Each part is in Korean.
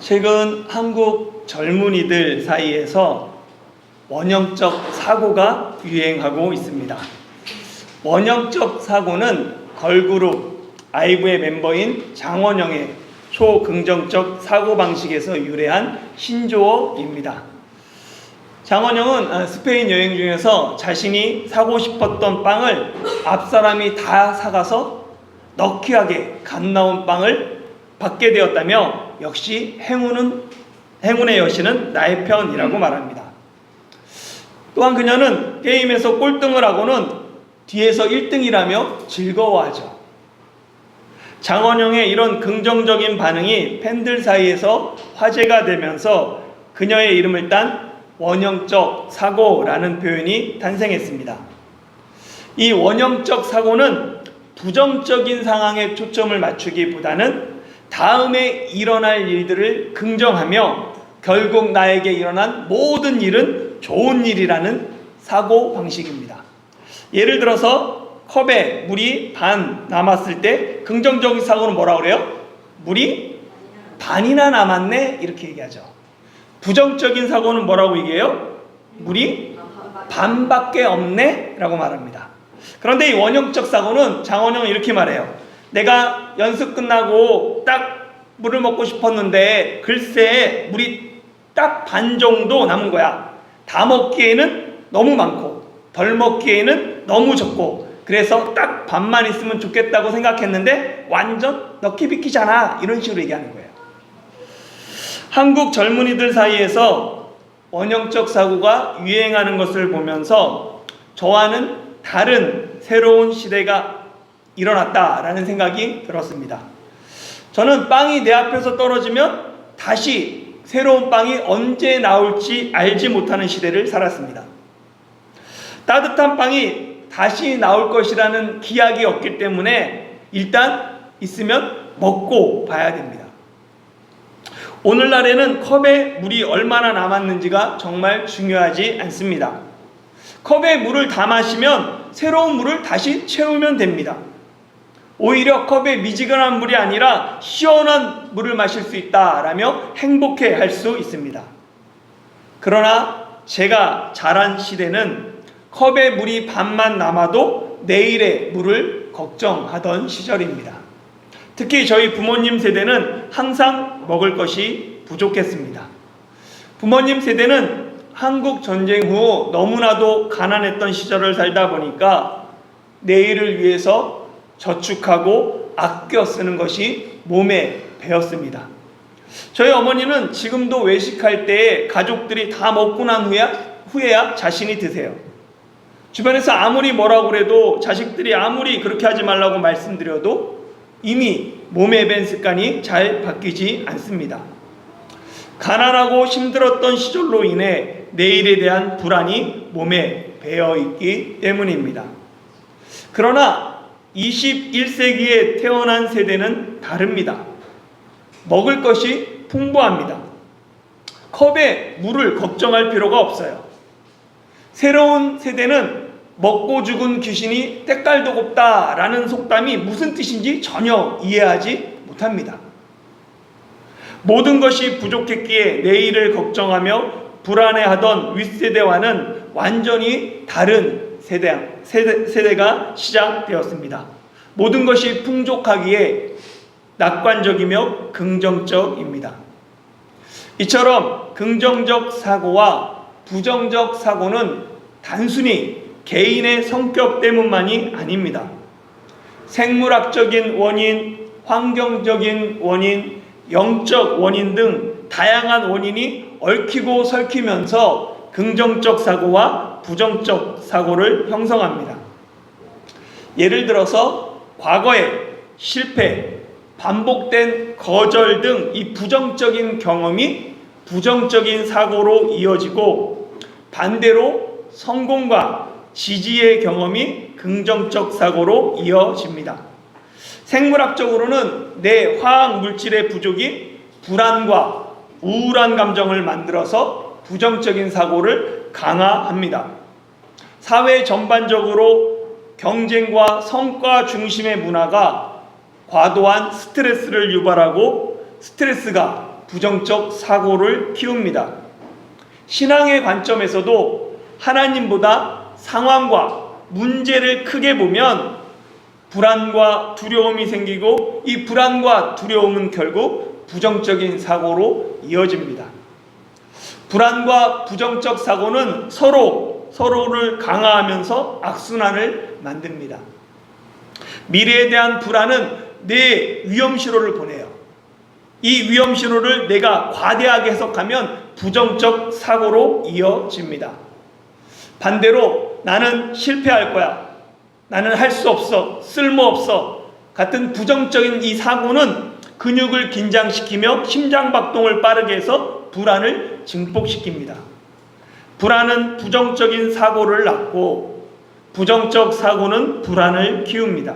최근 한국 젊은이들 사이에서 원형적 사고가 유행하고 있습니다. 원형적 사고는 걸그룹 아이브의 멤버인 장원영의 초긍정적 사고방식에서 유래한 신조어입니다. 장원영은 스페인 여행 중에서 자신이 사고 싶었던 빵을 앞사람이 다 사가서 너키하게 갓 나온 빵을 받게 되었다며 역시 행운의 여신은 나의 편이라고 말합니다. 또한 그녀는 게임에서 꼴등을 하고는 뒤에서 1등이라며 즐거워하죠. 장원영의 이런 긍정적인 반응이 팬들 사이에서 화제가 되면서 그녀의 이름을 딴 원형적 사고라는 표현이 탄생했습니다. 이 원형적 사고는 부정적인 상황에 초점을 맞추기보다는 다음에 일어날 일들을 긍정하며 결국 나에게 일어난 모든 일은 좋은 일이라는 사고 방식입니다. 예를 들어서 컵에 물이 반 남았을 때 긍정적인 사고는 뭐라고 그래요? 물이 반이나 남았네 이렇게 얘기하죠. 부정적인 사고는 뭐라고 얘기해요? 물이 반밖에 없네 라고 말합니다. 그런데 이 원형적 사고는 장원영은 이렇게 말해요. 내가 연습 끝나고 딱 물을 먹고 싶었는데 글쎄 물이 딱 반 정도 남은 거야. 다 먹기에는 너무 많고 덜 먹기에는 너무 적고 그래서 딱 반만 있으면 좋겠다고 생각했는데 완전 럭키비키잖아 이런 식으로 얘기하는 거예요. 한국 젊은이들 사이에서 원형적 사고가 유행하는 것을 보면서 저와는 다른 새로운 시대가 일어났다라는 생각이 들었습니다. 저는 빵이 내 앞에서 떨어지면 다시 새로운 빵이 언제 나올지 알지 못하는 시대를 살았습니다. 따뜻한 빵이 다시 나올 것이라는 기약이 없기 때문에 일단 있으면 먹고 봐야 됩니다. 오늘날에는 컵에 물이 얼마나 남았는지가 정말 중요하지 않습니다. 컵에 물을 다 마시면 새로운 물을 다시 채우면 됩니다. 오히려 컵에 미지근한 물이 아니라 시원한 물을 마실 수 있다라며 행복해 할 수 있습니다. 그러나 제가 자란 시대는 컵에 물이 반만 남아도 내일의 물을 걱정하던 시절입니다. 특히 저희 부모님 세대는 항상 먹을 것이 부족했습니다. 부모님 세대는 한국 전쟁 후 너무나도 가난했던 시절을 살다 보니까 내일을 위해서 저축하고 아껴 쓰는 것이 몸에 배었습니다. 저희 어머니는 지금도 외식할 때에 가족들이 다 먹고 난 후에야 자신이 드세요. 주변에서 아무리 뭐라고 그래도 자식들이 아무리 그렇게 하지 말라고 말씀드려도 이미 몸에 밴 습관이 잘 바뀌지 않습니다. 가난하고 힘들었던 시절로 인해 내일에 대한 불안이 몸에 배어있기 때문입니다. 그러나 21세기에 태어난 세대는 다릅니다. 먹을 것이 풍부합니다. 컵에 물을 걱정할 필요가 없어요. 새로운 세대는 먹고 죽은 귀신이 때깔도 곱다라는 속담이 무슨 뜻인지 전혀 이해하지 못합니다. 모든 것이 부족했기에 내일을 걱정하며 불안해하던 윗세대와는 완전히 다른 세대가 시작되었습니다. 모든 것이 풍족하기에 낙관적이며 긍정적입니다. 이처럼 긍정적 사고와 부정적 사고는 단순히 개인의 성격 때문만이 아닙니다. 생물학적인 원인, 환경적인 원인, 영적 원인 등 다양한 원인이 얽히고 설키면서 긍정적 사고와 부정적 사고를 형성합니다. 예를 들어서 과거의 실패, 반복된 거절 등 이 부정적인 경험이 부정적인 사고로 이어지고 반대로 성공과 지지의 경험이 긍정적 사고로 이어집니다. 생물학적으로는 내 화학 물질의 부족이 불안과 우울한 감정을 만들어서 부정적인 사고를 강화합니다. 사회 전반적으로 경쟁과 성과 중심의 문화가 과도한 스트레스를 유발하고 스트레스가 부정적 사고를 키웁니다. 신앙의 관점에서도 하나님보다 상황과 문제를 크게 보면 불안과 두려움이 생기고, 이 불안과 두려움은 결국 부정적인 사고로 이어집니다. 불안과 부정적 사고는 서로를 강화하면서 악순환을 만듭니다. 미래에 대한 불안은 내 위험신호를 보내요. 이 위험신호를 내가 과대하게 해석하면 부정적 사고로 이어집니다. 반대로 나는 실패할 거야, 나는 할 수 없어, 쓸모없어 같은 부정적인 이 사고는 근육을 긴장시키며 심장박동을 빠르게 해서 불안을 증폭시킵니다. 불안은 부정적인 사고를 낳고, 부정적 사고는 불안을 키웁니다.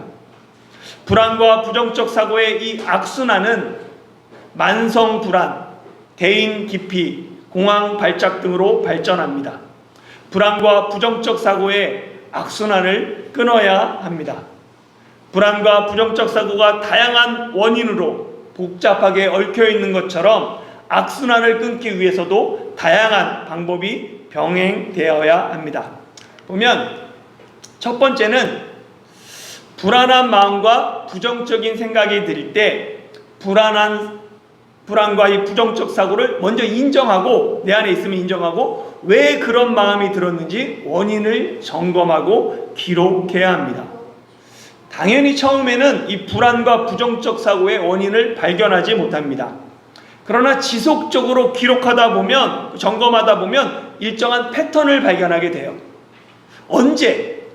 불안과 부정적 사고의 이 악순환은 만성 불안, 대인 기피, 공황 발작 등으로 발전합니다. 불안과 부정적 사고의 악순환을 끊어야 합니다. 불안과 부정적 사고가 다양한 원인으로 복잡하게 얽혀 있는 것처럼 악순환을 끊기 위해서도 다양한 방법이 병행되어야 합니다. 보면 첫 번째는 불안한 마음과 부정적인 생각이 들 때 불안과 이 부정적 사고를 먼저 인정하고, 내 안에 있으면 인정하고, 왜 그런 마음이 들었는지 원인을 점검하고 기록해야 합니다. 당연히 처음에는 이 불안과 부정적 사고의 원인을 발견하지 못합니다. 그러나 지속적으로 기록하다 보면, 점검하다 보면 일정한 패턴을 발견하게 돼요. 언제,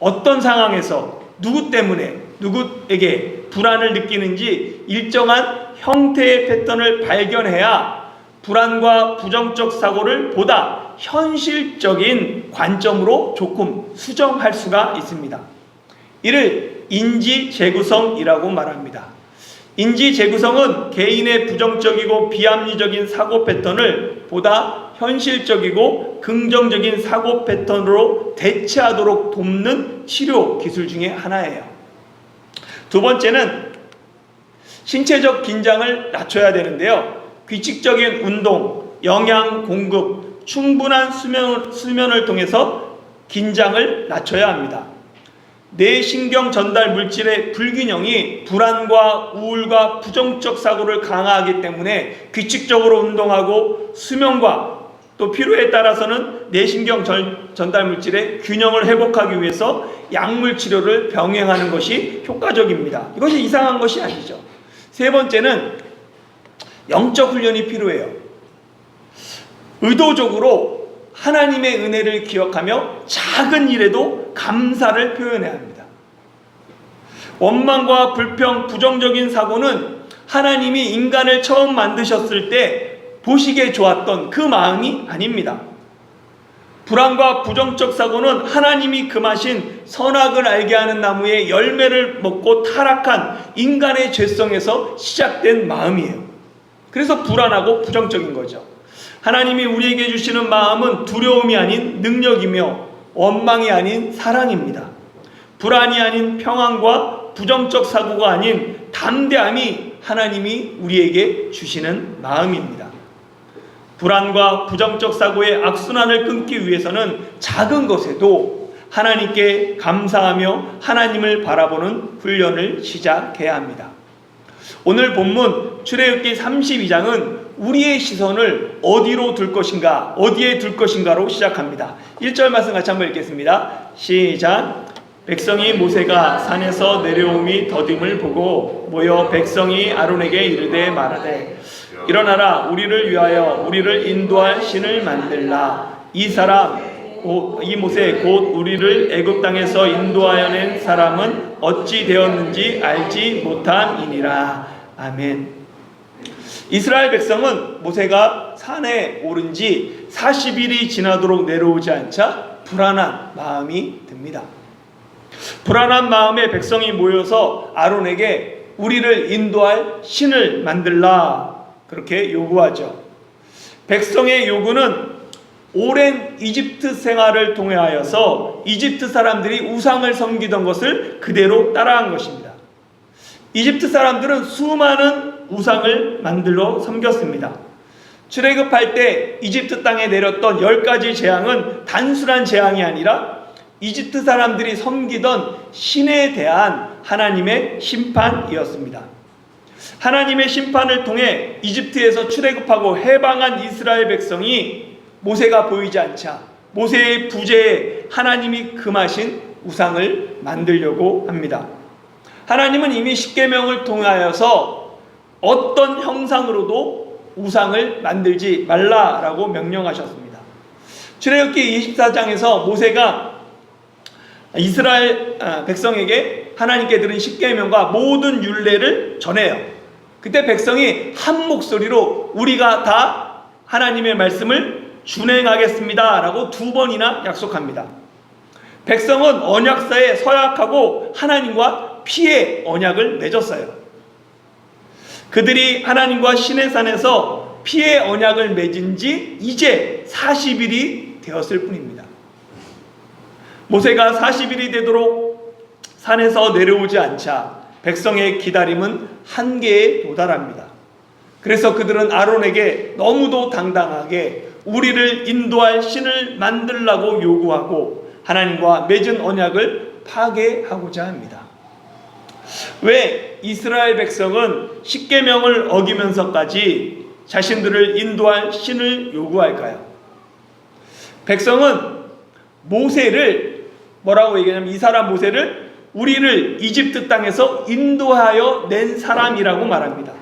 어떤 상황에서, 누구 때문에, 누구에게 불안을 느끼는지 일정한 형태의 패턴을 발견해야 불안과 부정적 사고를 보다 현실적인 관점으로 조금 수정할 수가 있습니다. 이를 인지 재구성이라고 말합니다. 인지 재구성은 개인의 부정적이고 비합리적인 사고 패턴을 보다 현실적이고 긍정적인 사고 패턴으로 대체하도록 돕는 치료 기술 중에 하나예요. 두 번째는 신체적 긴장을 낮춰야 되는데요. 규칙적인 운동, 영양 공급, 충분한 수면을 통해서 긴장을 낮춰야 합니다. 뇌신경 전달 물질의 불균형이 불안과 우울과 부정적 사고를 강화하기 때문에 규칙적으로 운동하고 수면과 또 필요에 따라서는 뇌신경 전달 물질의 균형을 회복하기 위해서 약물 치료를 병행하는 것이 효과적입니다. 이것이 이상한 것이 아니죠. 세 번째는 영적 훈련이 필요해요. 의도적으로 하나님의 은혜를 기억하며 작은 일에도 감사를 표현해야 합니다. 원망과 불평, 부정적인 사고는 하나님이 인간을 처음 만드셨을 때 보시기에 좋았던 그 마음이 아닙니다. 불안과 부정적 사고는 하나님이 금하신 선악을 알게 하는 나무의 열매를 먹고 타락한 인간의 죄성에서 시작된 마음이에요. 그래서 불안하고 부정적인 거죠. 하나님이 우리에게 주시는 마음은 두려움이 아닌 능력이며 원망이 아닌 사랑입니다. 불안이 아닌 평안과 부정적 사고가 아닌 담대함이 하나님이 우리에게 주시는 마음입니다. 불안과 부정적 사고의 악순환을 끊기 위해서는 작은 것에도 하나님께 감사하며 하나님을 바라보는 훈련을 시작해야 합니다. 오늘 본문 출애굽기 32장은 우리의 시선을 어디로 둘 것인가, 어디에 둘 것인가로 시작합니다. 1절 말씀 같이 한번 읽겠습니다. 시작. 백성이 모세가 산에서 내려옴이 더딤을 보고 모여 백성이 아론에게 이르되 말하되 일어나라, 우리를 위하여 우리를 인도할 신을 만들라. 이 모세 곧 우리를 애굽 땅에서 인도하여 낸 사람은 어찌 되었는지 알지 못함이니라. 아멘. 이스라엘 백성은 모세가 산에 오른 지 40일이 지나도록 내려오지 않자 불안한 마음이 듭니다. 불안한 마음에 백성이 모여서 아론에게 우리를 인도할 신을 만들라, 그렇게 요구하죠. 백성의 요구는 오랜 이집트 생활을 통하여서 이집트 사람들이 우상을 섬기던 것을 그대로 따라한 것입니다. 이집트 사람들은 수많은 우상을 만들어 섬겼습니다. 출애굽할 때 이집트 땅에 내렸던 10가지 재앙은 단순한 재앙이 아니라 이집트 사람들이 섬기던 신에 대한 하나님의 심판이었습니다. 하나님의 심판을 통해 이집트에서 출애굽하고 해방한 이스라엘 백성이 모세가 보이지 않자 모세의 부재에 하나님이 금하신 우상을 만들려고 합니다. 하나님은 이미 십계명을 통하여서 어떤 형상으로도 우상을 만들지 말라라고 명령하셨습니다. 출애굽기 24장에서 모세가 이스라엘 백성에게 하나님께 들은 십계명과 모든 율례를 전해요. 그때 백성이 한 목소리로 우리가 다 하나님의 말씀을 준행하겠습니다 라고 2번이나 약속합니다. 백성은 언약사에 서약하고 하나님과 피의 언약을 맺었어요. 그들이 하나님과 시내산에서 피의 언약을 맺은 지 이제 40일이 되었을 뿐입니다. 모세가 40일이 되도록 산에서 내려오지 않자 백성의 기다림은 한계에 도달합니다. 그래서 그들은 아론에게 너무도 당당하게 우리를 인도할 신을 만들라고 요구하고 하나님과 맺은 언약을 파괴하고자 합니다. 왜 이스라엘 백성은 십계명을 어기면서까지 자신들을 인도할 신을 요구할까요? 백성은 모세를 뭐라고 얘기하냐면 이 사람 모세를 우리를 이집트 땅에서 인도하여 낸 사람이라고 말합니다.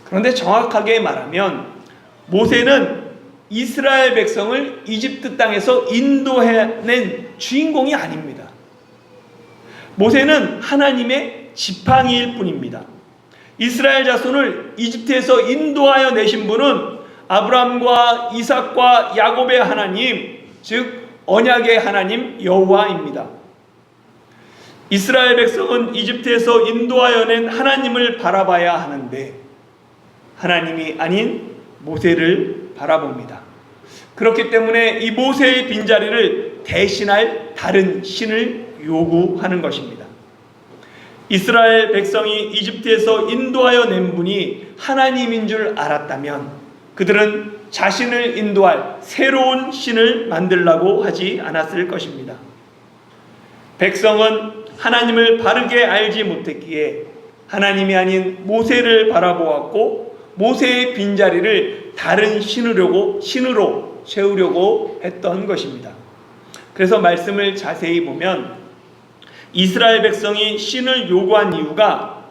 그런데 정확하게 말하면 모세는 이스라엘 백성을 이집트 땅에서 인도해낸 주인공이 아닙니다. 모세는 하나님의 지팡이일 뿐입니다. 이스라엘 자손을 이집트에서 인도하여 내신 분은 아브라함과 이삭과 야곱의 하나님, 즉 언약의 하나님 여호와입니다. 이스라엘 백성은 이집트에서 인도하여 낸 하나님을 바라봐야 하는데 하나님이 아닌 모세를 바라봅니다. 그렇기 때문에 이 모세의 빈자리를 대신할 다른 신을 요구하는 것입니다. 이스라엘 백성이 이집트에서 인도하여 낸 분이 하나님인 줄 알았다면 그들은 자신을 인도할 새로운 신을 만들라고 하지 않았을 것입니다. 백성은 하나님을 바르게 알지 못했기에 하나님이 아닌 모세를 바라보았고 모세의 빈자리를 다른 신으로 채우려고 했던 것입니다. 그래서 말씀을 자세히 보면 이스라엘 백성이 신을 요구한 이유가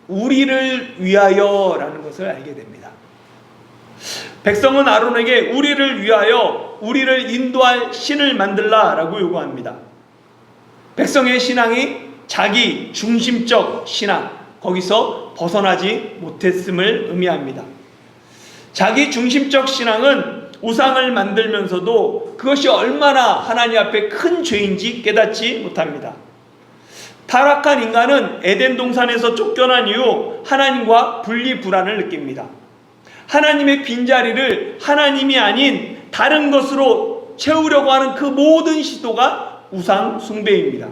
우리를 위하여라는 것을 알게 됩니다. 백성은 아론에게 우리를 위하여 우리를 인도할 신을 만들라라고 요구합니다. 백성의 신앙이 자기 중심적 신앙, 거기서 벗어나지 못했음을 의미합니다. 자기 중심적 신앙은 우상을 만들면서도 그것이 얼마나 하나님 앞에 큰 죄인지 깨닫지 못합니다. 타락한 인간은 에덴 동산에서 쫓겨난 이후 하나님과 분리불안을 느낍니다. 하나님의 빈자리를 하나님이 아닌 다른 것으로 채우려고 하는 그 모든 시도가 우상 숭배입니다.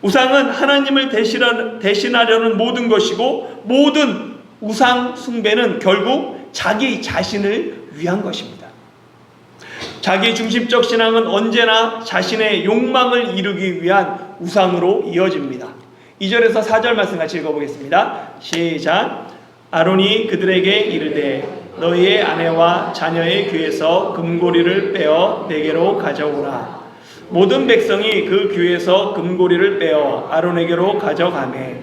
우상은 하나님을 대신하려는 모든 것이고 모든 우상 숭배는 결국 자기 자신을 위한 것입니다. 자기 중심적 신앙은 언제나 자신의 욕망을 이루기 위한 우상으로 이어집니다. 2절에서 4절 말씀 같이 읽어보겠습니다. 시작. 아론이 그들에게 이르되 너희의 아내와 자녀의 귀에서 금고리를 빼어 내게로 가져오라. 모든 백성이 그 귀에서 금고리를 빼어 아론에게로 가져가매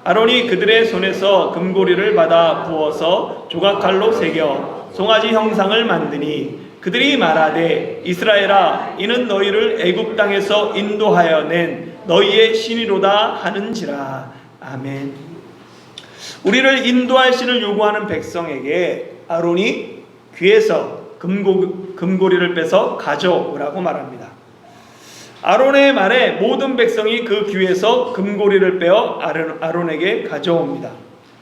아론이 그들의 손에서 금고리를 받아 부어서 조각칼로 새겨 송아지 형상을 만드니 그들이 말하되 이스라엘아 이는 너희를 애굽 땅에서 인도하여 낸 너희의 신이로다 하는지라. 아멘. 우리를 인도할 신을 요구하는 백성에게 아론이 귀에서 금고리를 빼서 가져오라고 말합니다. 아론의 말에 모든 백성이 그 귀에서 금고리를 빼어 아론에게 가져옵니다.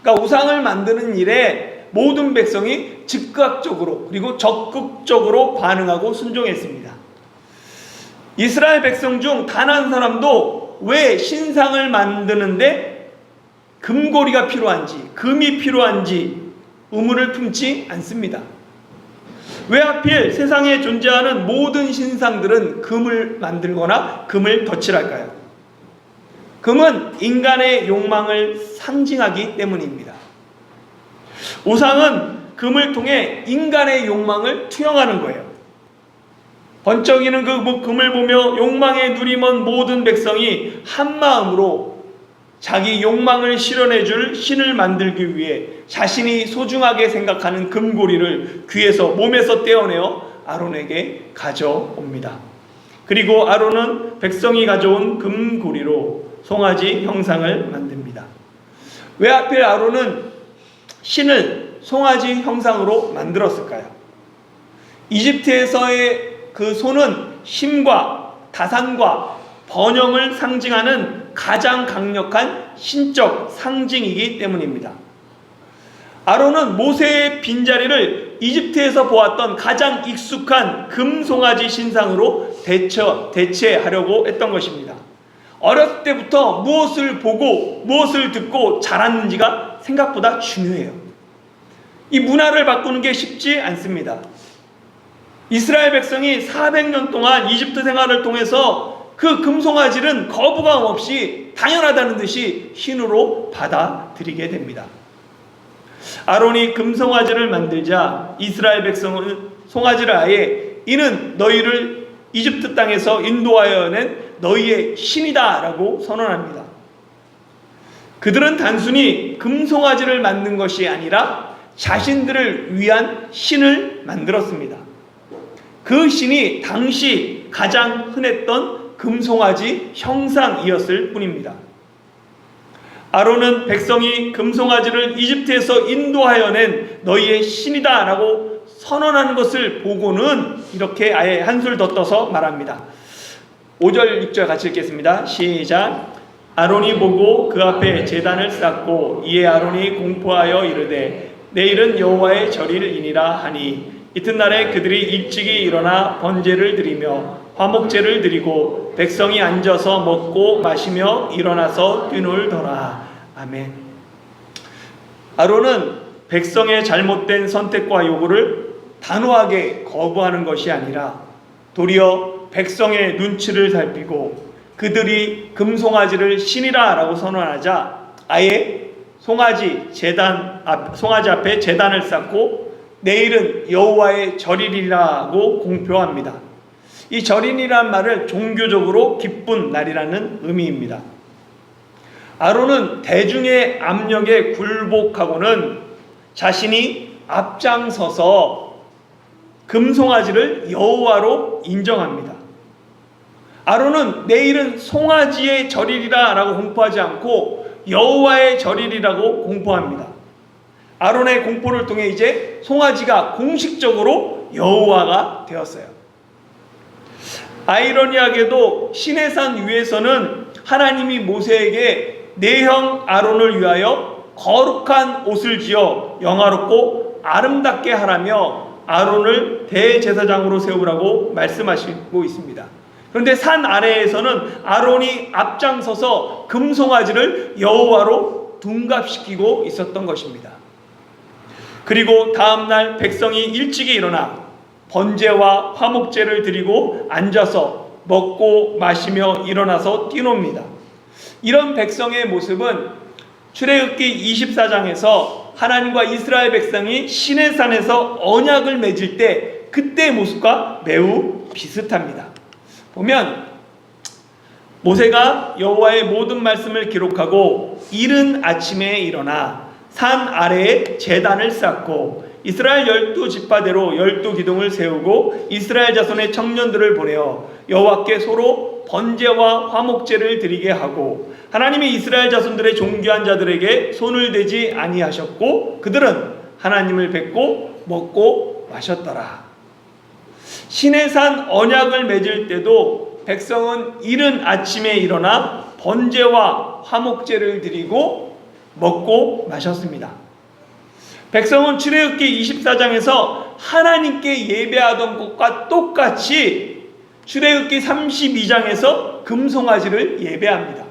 그러니까 우상을 만드는 일에 모든 백성이 즉각적으로 그리고 적극적으로 반응하고 순종했습니다. 이스라엘 백성 중 단 한 사람도 왜 신상을 만드는데 금고리가 필요한지, 금이 필요한지 의문을 품지 않습니다. 왜 하필 세상에 존재하는 모든 신상들은 금을 만들거나 금을 덧칠할까요? 금은 인간의 욕망을 상징하기 때문입니다. 우상은 금을 통해 인간의 욕망을 투영하는 거예요. 번쩍이는 그 금을 보며 욕망에 누리먼 모든 백성이 한마음으로 자기 욕망을 실현해 줄 신을 만들기 위해 자신이 소중하게 생각하는 금고리를 귀에서 몸에서 떼어내어 아론에게 가져옵니다. 그리고 아론은 백성이 가져온 금고리로 송아지 형상을 만듭니다. 왜 하필 아론은 신을 송아지 형상으로 만들었을까요? 이집트에서의 그 소는 힘과 다산과 번영을 상징하는 가장 강력한 신적 상징이기 때문입니다. 아론은 모세의 빈자리를 이집트에서 보았던 가장 익숙한 금송아지 신상으로 대체하려고 했던 것입니다. 어렸을 때부터 무엇을 보고 무엇을 듣고 자랐는지가 생각보다 중요해요. 이 문화를 바꾸는 게 쉽지 않습니다. 이스라엘 백성이 400년 동안 이집트 생활을 통해서 그 금송아지는 거부감 없이 당연하다는 듯이 신으로 받아들이게 됩니다. 아론이 금송아지를 만들자 이스라엘 백성은 송아지를 아예 이는 너희를 이집트 땅에서 인도하여 낸 너희의 신이다 라고 선언합니다. 그들은 단순히 금송아지를 만든 것이 아니라 자신들을 위한 신을 만들었습니다. 그 신이 당시 가장 흔했던 금송아지 형상이었을 뿐입니다. 아론은 백성이 금송아지를 이집트에서 인도하여 낸 너희의 신이다 라고 선언하는 것을 보고는 이렇게 아예 한술 더 떠서 말합니다. 5절 6절 같이 읽겠습니다. 시작. 아론이 보고 그 앞에 제단을 쌓고 이에 아론이 공포하여 이르되 내일은 여호와의 절일이니라 하니 이튿날에 그들이 일찍이 일어나 번제를 드리며 화목제를 드리고 백성이 앉아서 먹고 마시며 일어나서 뛰놀더라. 아멘. 아론은 백성의 잘못된 선택과 요구를 단호하게 거부하는 것이 아니라 도리어 백성의 눈치를 살피고 그들이 금송아지를 신이라 라고 선언하자 아예 송아지 앞에 제단을 쌓고 내일은 여호와의 절일이라고 공표합니다. 이 절일이란 말을 종교적으로 기쁜 날이라는 의미입니다. 아론은 대중의 압력에 굴복하고는 자신이 앞장서서 금송아지를 여호와로 인정합니다. 아론은 내일은 송아지의 절일이라 라고 공포하지 않고 여호와의 절일이라고 공포합니다. 아론의 공포를 통해 이제 송아지가 공식적으로 여호와가 되었어요. 아이러니하게도 시내산 위에서는 하나님이 모세에게 내 형 아론을 위하여 거룩한 옷을 지어 영화롭고 아름답게 하라며 아론을 대제사장으로 세우라고 말씀하시고 있습니다. 그런데 산 아래에서는 아론이 앞장서서 금송아지를 여호와로 둔갑시키고 있었던 것입니다. 그리고 다음날 백성이 일찍이 일어나 번제와 화목제를 드리고 앉아서 먹고 마시며 일어나서 뛰놉니다. 이런 백성의 모습은 출애굽기 24장에서 하나님과 이스라엘 백성이 시내산에서 언약을 맺을 때 그때의 모습과 매우 비슷합니다. 보면 모세가 여호와의 모든 말씀을 기록하고 이른 아침에 일어나 산 아래에 제단을 쌓고 이스라엘 12지파대로 12기둥을 세우고 이스라엘 자손의 청년들을 보내어 여호와께 서로 번제와 화목제를 드리게 하고 하나님이 이스라엘 자손들의 존귀한 자들에게 손을 대지 아니하셨고 그들은 하나님을 뵙고 먹고 마셨더라. 시내산 언약을 맺을 때도 백성은 이른 아침에 일어나 번제와 화목제를 드리고 먹고 마셨습니다. 백성은 출애굽기 24장에서 하나님께 예배하던 것과 똑같이 출애굽기 32장에서 금송아지를 예배합니다.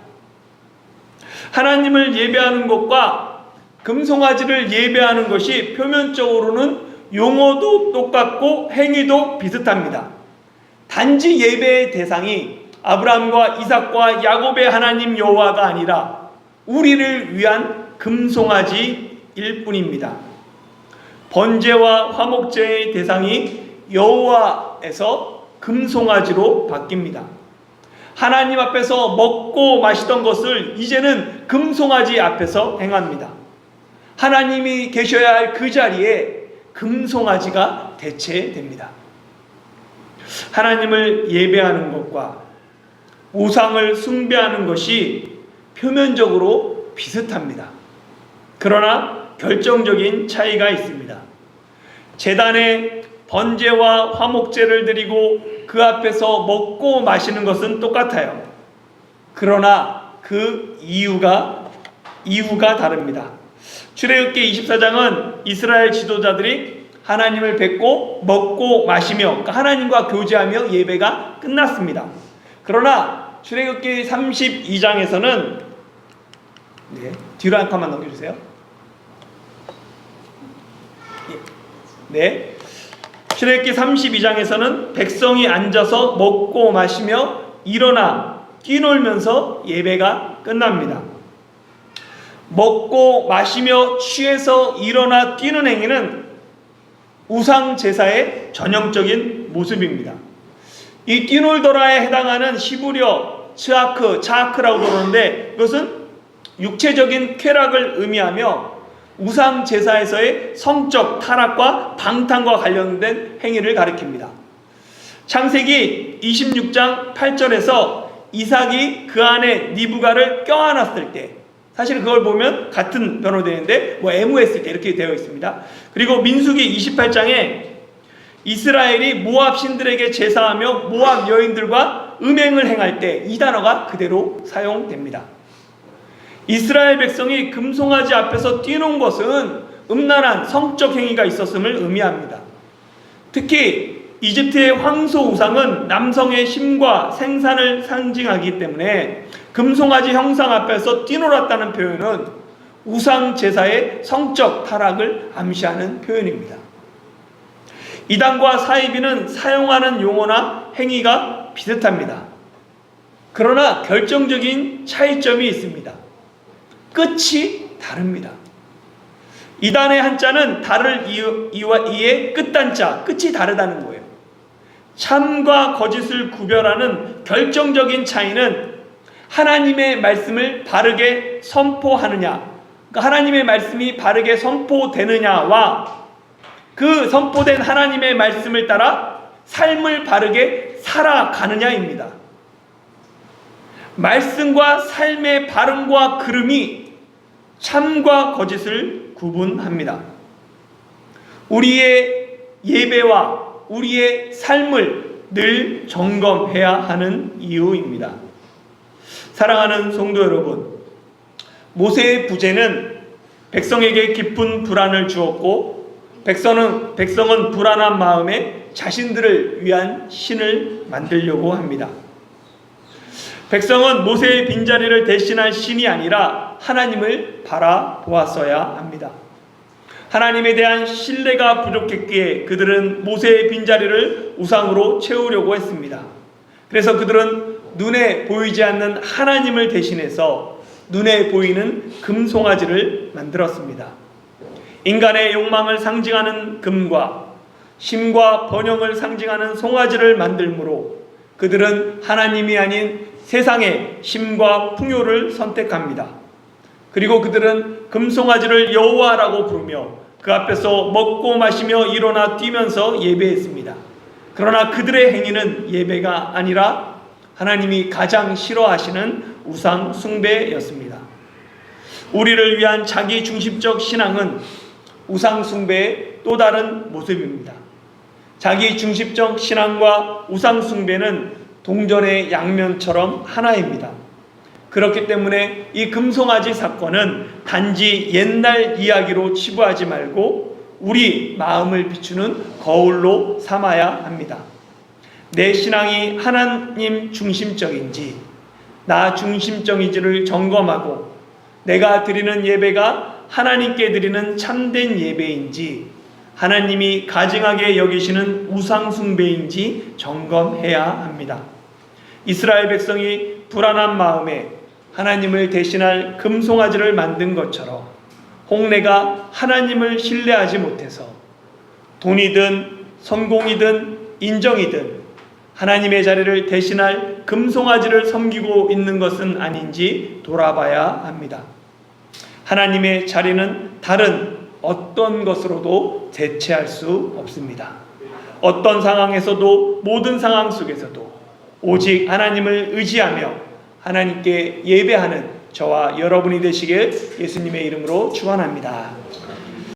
하나님을 예배하는 것과 금송아지를 예배하는 것이 표면적으로는 용어도 똑같고 행위도 비슷합니다. 단지 예배의 대상이 아브라함과 이삭과 야곱의 하나님 여호와가 아니라 우리를 위한 금송아지일 뿐입니다. 번제와 화목제의 대상이 여호와에서 금송아지로 바뀝니다. 하나님 앞에서 먹고 마시던 것을 이제는 금송아지 앞에서 행합니다. 하나님이 계셔야 할 그 자리에 금송아지가 대체됩니다. 하나님을 예배하는 것과 우상을 숭배하는 것이 표면적으로 비슷합니다. 그러나 결정적인 차이가 있습니다. 제단에 번제와 화목제를 드리고 그 앞에서 먹고 마시는 것은 똑같아요. 그러나 그 이유가 다릅니다. 출애굽기 24장은 이스라엘 지도자들이 하나님을 뵙고 먹고 마시며, 그러니까 하나님과 교제하며 예배가 끝났습니다. 그러나 출애굽기 32장에서는 뒤로 한 칸만 넘겨주세요. 네, 출애굽기 32장에서는 백성이 앉아서 먹고 마시며 일어나 뛰놀면서 예배가 끝납니다. 먹고 마시며 취해서 일어나 뛰는 행위는 우상 제사의 전형적인 모습입니다. 이 뛰놀더라에 해당하는 히브리어 차아크라고 부르는데, 이것은 육체적인 쾌락을 의미하며 우상 제사에서의 성적 타락과 방탕과 관련된 행위를 가리킵니다. 창세기 26장 8절에서 이삭이 그 안에 니브가를 껴안았을 때, 사실 그걸 보면 같은 변호되는데 애무했을 때 이렇게 되어 있습니다. 그리고 민수기 28장에 이스라엘이 모압 신들에게 제사하며 모압 여인들과 음행을 행할 때 이 단어가 그대로 사용됩니다. 이스라엘 백성이 금송아지 앞에서 뛰는 것은 음란한 성적 행위가 있었음을 의미합니다. 특히 이집트의 황소 우상은 남성의 힘과 생산을 상징하기 때문에 금송아지 형상 앞에서 뛰놀았다는 표현은 우상 제사의 성적 타락을 암시하는 표현입니다. 이단과 사이비는 사용하는 용어나 행위가 비슷합니다. 그러나 결정적인 차이점이 있습니다. 끝이 다릅니다. 이단의 한자는 달을 이의 끝단자, 끝이 다르다는 거예요. 참과 거짓을 구별하는 결정적인 차이는 하나님의 말씀을 바르게 선포하느냐, 그러니까 하나님의 말씀이 바르게 선포되느냐와 그 선포된 하나님의 말씀을 따라 삶을 바르게 살아가느냐입니다. 말씀과 삶의 발음과 그름이 참과 거짓을 구분합니다. 우리의 예배와 우리의 삶을 늘 점검해야 하는 이유입니다. 사랑하는 성도 여러분, 모세의 부재는 백성에게 깊은 불안을 주었고 백성은 불안한 마음에 자신들을 위한 신을 만들려고 합니다. 백성은 모세의 빈자리를 대신할 신이 아니라 하나님을 바라보았어야 합니다. 하나님에 대한 신뢰가 부족했기에 그들은 모세의 빈자리를 우상으로 채우려고 했습니다. 그래서 그들은 눈에 보이지 않는 하나님을 대신해서 눈에 보이는 금송아지를 만들었습니다. 인간의 욕망을 상징하는 금과 힘과 번영을 상징하는 송아지를 만들므로 그들은 하나님이 아닌 세상의 힘과 풍요를 선택합니다. 그리고 그들은 금송아지를 여호와라고 부르며 그 앞에서 먹고 마시며 일어나 뛰면서 예배했습니다. 그러나 그들의 행위는 예배가 아니라 하나님이 가장 싫어하시는 우상 숭배였습니다. 우리를 위한 자기 중심적 신앙은 우상 숭배의 또 다른 모습입니다. 자기 중심적 신앙과 우상 숭배는 동전의 양면처럼 하나입니다. 그렇기 때문에 이 금송아지 사건은 단지 옛날 이야기로 치부하지 말고 우리 마음을 비추는 거울로 삼아야 합니다. 내 신앙이 하나님 중심적인지 나 중심적인지를 점검하고 내가 드리는 예배가 하나님께 드리는 참된 예배인지 하나님이 가증하게 여기시는 우상 숭배인지 점검해야 합니다. 이스라엘 백성이 불안한 마음에 하나님을 대신할 금송아지를 만든 것처럼 홍레가 하나님을 신뢰하지 못해서 돈이든 성공이든 인정이든 하나님의 자리를 대신할 금송아지를 섬기고 있는 것은 아닌지 돌아봐야 합니다. 하나님의 자리는 다른 어떤 것으로도 대체할 수 없습니다. 어떤 상황에서도 모든 상황 속에서도 오직 하나님을 의지하며 하나님께 예배하는 저와 여러분이 되시길 예수님의 이름으로 축원합니다.